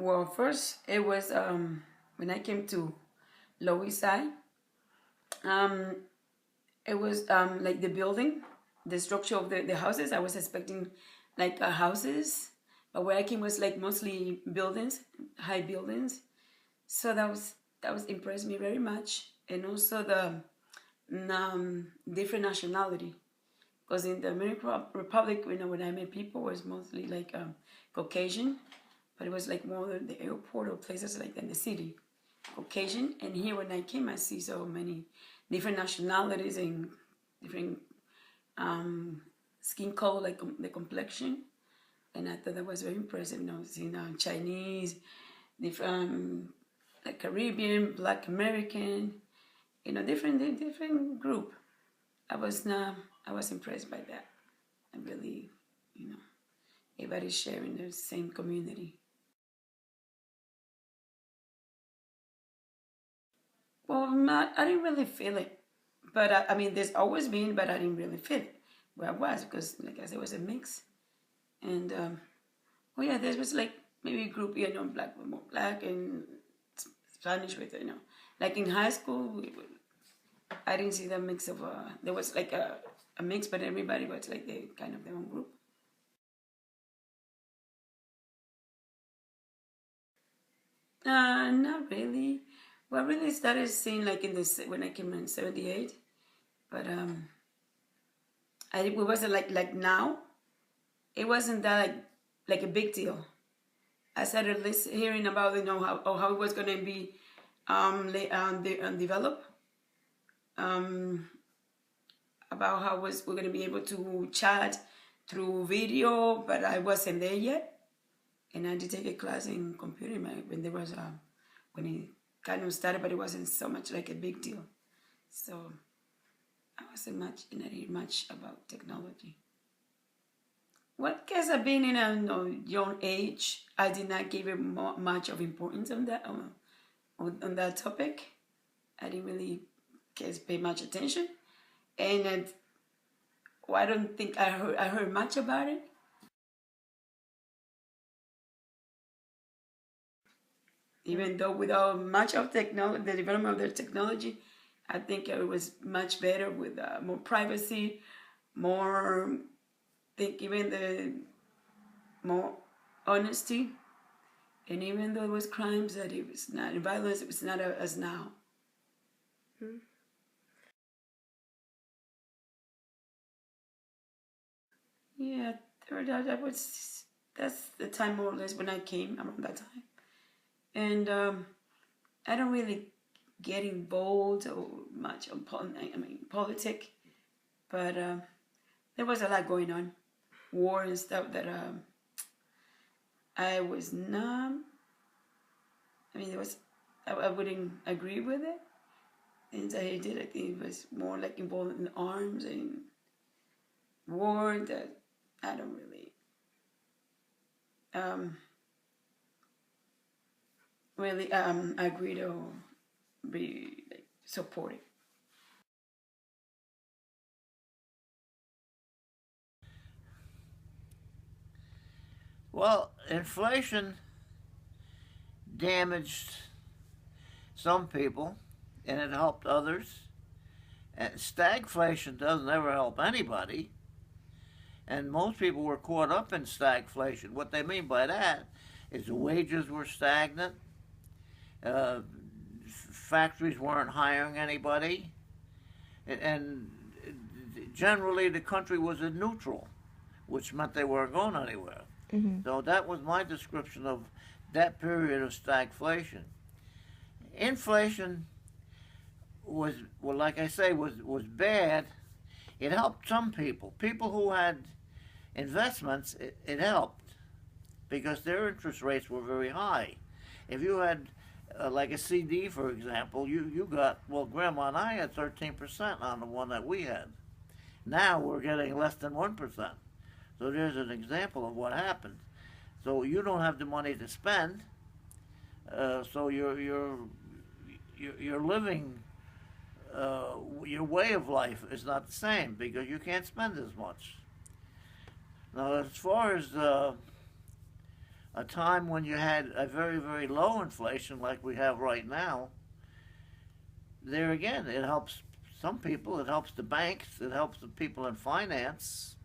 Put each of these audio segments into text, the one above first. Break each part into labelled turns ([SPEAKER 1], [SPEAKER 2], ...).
[SPEAKER 1] Well, first it was when I came to Lower East Side. Um, it was like the building, the structure of the houses. I was expecting like houses, but where I came was like mostly buildings, high buildings. So that was impressed me very much, and also the different nationality. Because in the American Republic, when I met people, it was mostly like Caucasian, but it was like more the airport or places like in the city, Caucasian. And here when I came, I see so many different nationalities and different skin color, like the complexion. And I thought that was very impressive. Seeing Chinese, different like Caribbean, Black American, different group. I was impressed by that. I really, you know, everybody's sharing the same community. Well, I didn't really feel it, but I mean, there's always been, but I didn't really feel it where I was because, like I said, it was a mix. And oh yeah, there was like maybe a group, black with more black and Spanish with like in high school, I didn't see that mix of there was like a mix, but everybody was like they kind of their own group. Not really. Well, I really started seeing like when I came in '78, but it wasn't like now. It wasn't that like a big deal. I started hearing about how it was going to be developed, um, about how we're going to be able to chat through video, but I wasn't there yet. And I did take a class in computing when there was when it kind of started, but it wasn't so much like a big deal. So I wasn't much in much about technology. Well, because I've been in a young age, I did not give it much of importance on that on that topic. I didn't really pay much attention, and well, I don't think I heard much about it. Even though without much of technology, the development of the technology, I think it was much better with more privacy, more, think even the more honesty, and even though it was crimes, that it was not violence, it was not as now. Yeah, that's the time more or less when I came around that time, and I don't really get involved or much on politics, but there was a lot going on, war and stuff that I was not. I mean, I wouldn't agree with it, and I did. I think it was more like involved in arms and war that I don't really um, agree to be like supporting.
[SPEAKER 2] Well, inflation damaged some people and it helped others. And stagflation doesn't ever help anybody. And most people were caught up in stagflation. What they mean by that is the wages were stagnant, uh, factories weren't hiring anybody, and generally the country was in neutral, which meant they weren't going anywhere.
[SPEAKER 3] Mm-hmm.
[SPEAKER 2] So that was my description of that period of stagflation. Inflation was, well, like I say, was bad. It helped some people. People who had investments, it helped because their interest rates were very high. If you had like a CD, for example, you got, well, Grandma and I had 13% on the one that we had. Now we're getting less than 1%. So there's an example of what happened. So you don't have the money to spend. So you're living, your way of life is not the same because you can't spend as much. Now, as far as a time when you had a very, very low inflation like we have right now, there again, it helps some people, it helps the banks, it helps the people in finance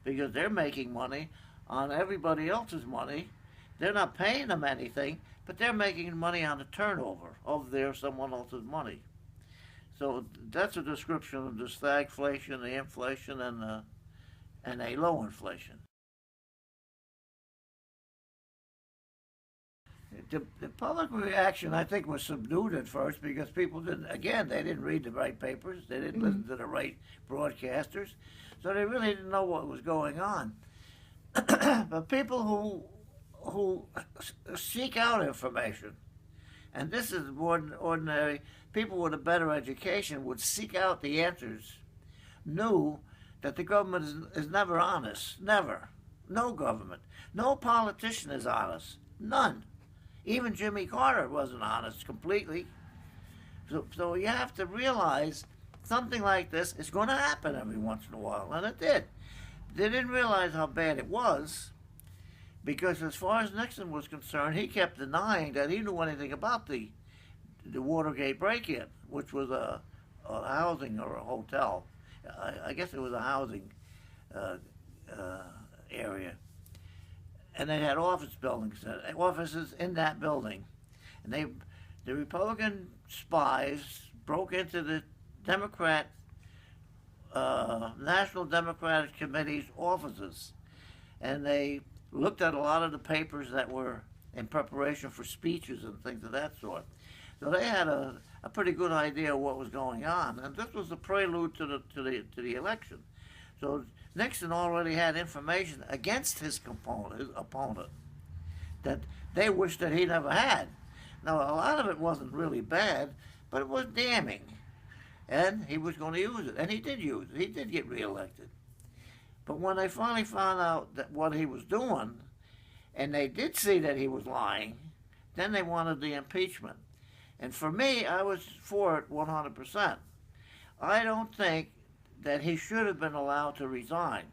[SPEAKER 2] because they're making money on everybody else's money. They're not paying them anything, but they're making money on the turnover of their someone else's money. So that's a description of the stagflation, the inflation, and a low inflation. The public reaction, I think, was subdued at first because people didn't, again, they didn't read the right papers, they didn't listen to the right broadcasters, so they really didn't know what was going on. But people who seek out information, and this is more than ordinary, people with a better education would seek out the answers, knew that the government is never honest, never. No government. No politician is honest. None. Even Jimmy Carter wasn't honest completely. So you have to realize something like this is going to happen every once in a while, and it did. They didn't realize how bad it was because as far as Nixon was concerned, he kept denying that he knew anything about the Watergate break-in, which was a housing or a hotel. I guess it was a housing area. And they had offices in that building. And the Republican spies broke into the National Democratic Committee's offices. And they looked at a lot of the papers that were in preparation for speeches and things of that sort. So they had a pretty good idea of what was going on. And this was the prelude to the election. So Nixon already had information against his opponent that they wished that he never had. Now, a lot of it wasn't really bad, but it was damning. And he was going to use it. And he did use it. He did get reelected. But when they finally found out that what he was doing, and they did see that he was lying, then they wanted the impeachment. And for me, I was for it 100%. I don't think that he should have been allowed to resign.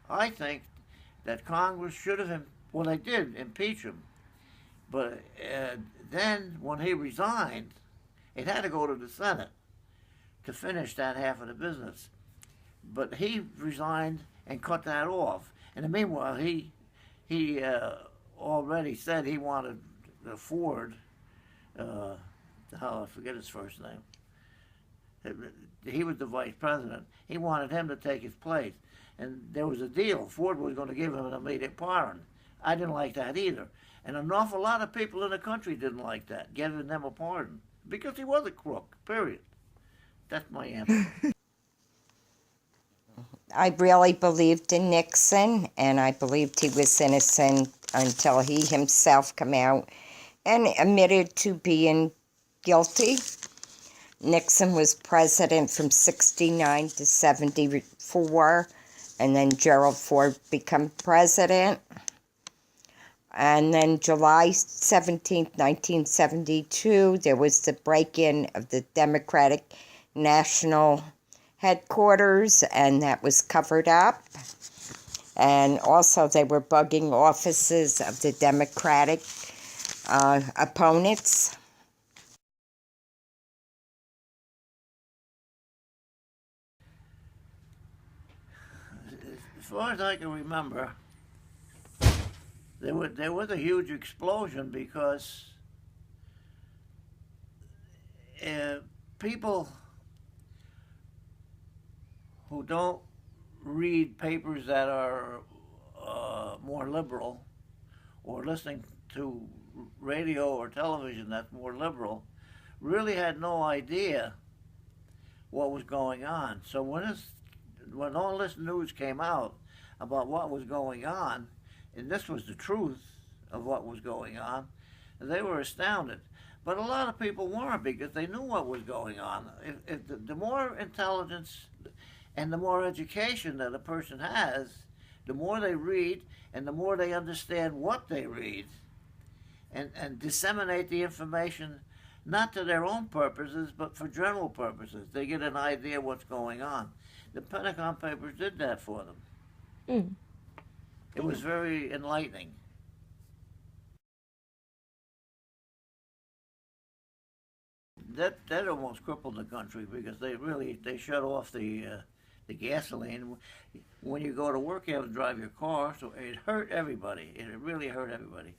[SPEAKER 2] I think that Congress should have, well, they did impeach him, but then when he resigned, it had to go to the Senate to finish that half of the business. But he resigned and cut that off. And in the meanwhile, he already said he wanted Ford, I forget his first name. He was the vice president. He wanted him to take his place. And there was a deal. Ford was going to give him an immediate pardon. I didn't like that either. And an awful lot of people in the country didn't like that, giving them a pardon. Because he was a crook, period. That's my answer.
[SPEAKER 3] I really believed in Nixon, and I believed he was innocent until he himself came out and admitted to being guilty. Nixon was president from 69 to 74, and then Gerald Ford became president. And then July 17, 1972, there was the break-in of the Democratic National Headquarters, and that was covered up. And also they were bugging offices of the Democratic opponents.
[SPEAKER 2] As far as I can remember, there was a huge explosion because people who don't read papers that are more liberal or listening to radio or television that's more liberal really had no idea what was going on. So when all this news came out about what was going on, and this was the truth of what was going on, they were astounded. But a lot of people weren't because they knew what was going on. If the more intelligence and the more education that a person has, the more they read and the more they understand what they read and disseminate the information not to their own purposes but for general purposes. They get an idea what's going on. The Pentagon Papers did that for them. It was very enlightening. that almost crippled the country because they shut off the gasoline. When you go to work, you have to drive your car, so it hurt everybody. It really hurt everybody.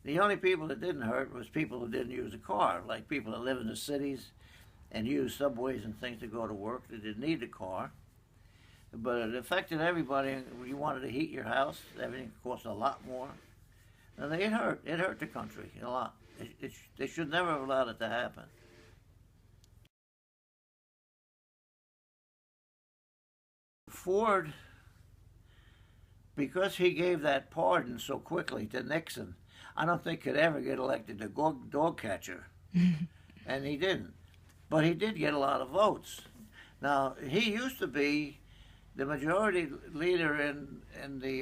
[SPEAKER 2] The only people that didn't hurt was people who didn't use a car, like people that live in the cities and use subways and things to go to work. They didn't need a car. But it affected everybody. When you wanted to heat your house, everything cost a lot more. And it hurt. It hurt the country a lot. They should never have allowed it to happen. Ford, because he gave that pardon so quickly to Nixon, I don't think could ever get elected the dog catcher. And he didn't. But he did get a lot of votes. Now, he used to be the majority leader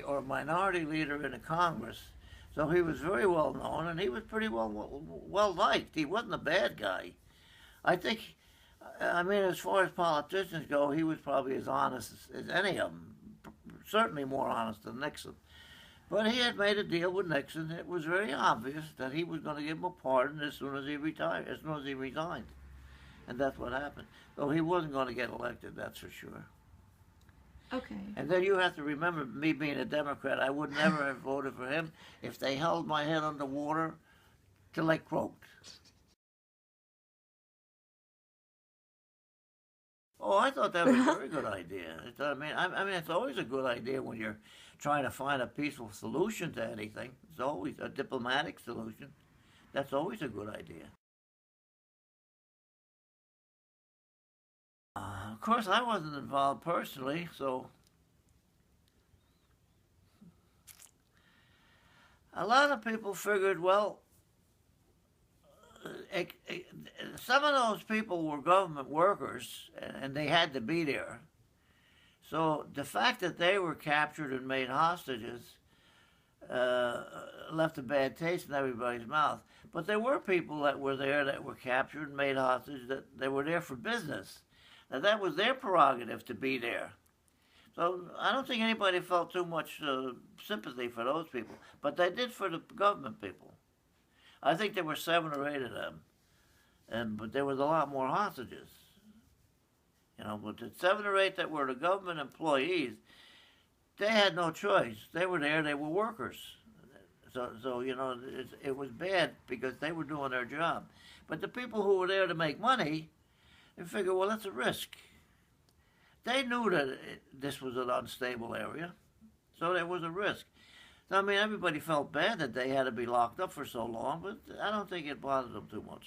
[SPEAKER 2] or minority leader in the Congress. So he was very well known, and he was pretty well liked. He wasn't a bad guy. I think, I mean, as far as politicians go, he was probably as honest as any of them. Certainly more honest than Nixon. But he had made a deal with Nixon. It was very obvious that he was going to give him a pardon as soon as he retired, as soon as he resigned. And that's what happened. So he wasn't going to get elected, that's for sure.
[SPEAKER 1] Okay.
[SPEAKER 2] And then you have to remember, me being a Democrat, I would never have voted for him if they held my head underwater till I croaked. Oh, I thought that was a very good idea. I mean, it's always a good idea when you're trying to find a peaceful solution to anything. It's always a diplomatic solution. That's always a good idea. Of course, I wasn't involved personally, so a lot of people figured, well, some of those people were government workers, and they had to be there. So the fact that they were captured and made hostages left a bad taste in everybody's mouth. But there were people that were there that were captured and made hostages that they were there for business. Now, that was their prerogative to be there. So I don't think anybody felt too much sympathy for those people, but they did for the government people. I think there were 7 or 8 of them, but there was a lot more hostages. You know, but the 7 or 8 that were the government employees, they had no choice. They were there, they were workers. So you know, it was bad because they were doing their job. But the people who were there to make money, they figured, well, that's a risk. They knew that this was an unstable area, so there was a risk. So, I mean, everybody felt bad that they had to be locked up for so long, but I don't think it bothered them too much.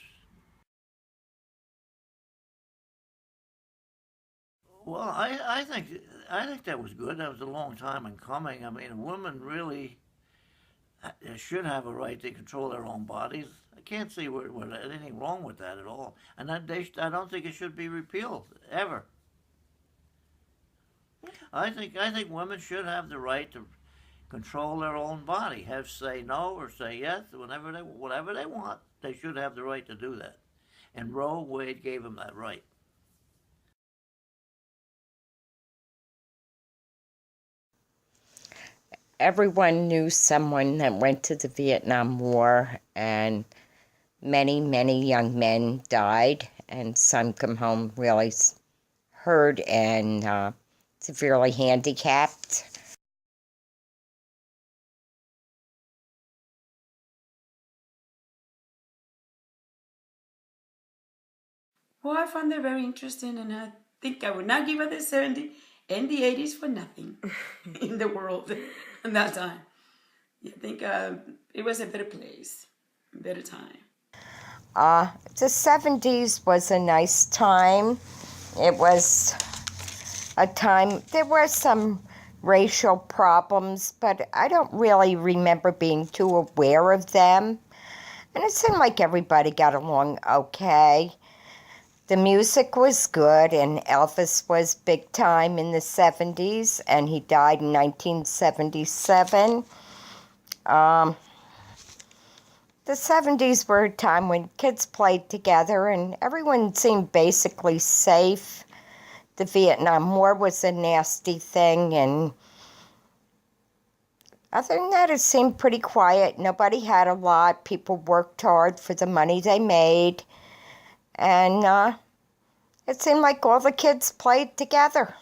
[SPEAKER 2] Well, I think that was good. That was a long time in coming. I mean, women really should have a right to control their own bodies. I can't see where anything wrong with that at all. And I don't think it should be repealed ever. I think women should have the right to control their own body, have say no or say yes, whatever they want. They should have the right to do that. And Roe Wade gave them that right.
[SPEAKER 3] Everyone knew someone that went to the Vietnam War, and many, many young men died, and some come home really hurt and severely handicapped.
[SPEAKER 1] Well, I found it very interesting, and I think I would not give up the 70s and the 80s for nothing in the world at that time. I think it was a better place, a better time.
[SPEAKER 3] The 70s was a nice time. It was a time, there were some racial problems, but I don't really remember being too aware of them. And it seemed like everybody got along okay. The music was good, and Elvis was big time in the 70s, and he died in 1977. The 70s were a time when kids played together, and everyone seemed basically safe. The Vietnam War was a nasty thing, and other than that, it seemed pretty quiet. Nobody had a lot. People worked hard for the money they made. And it seemed like all the kids played together.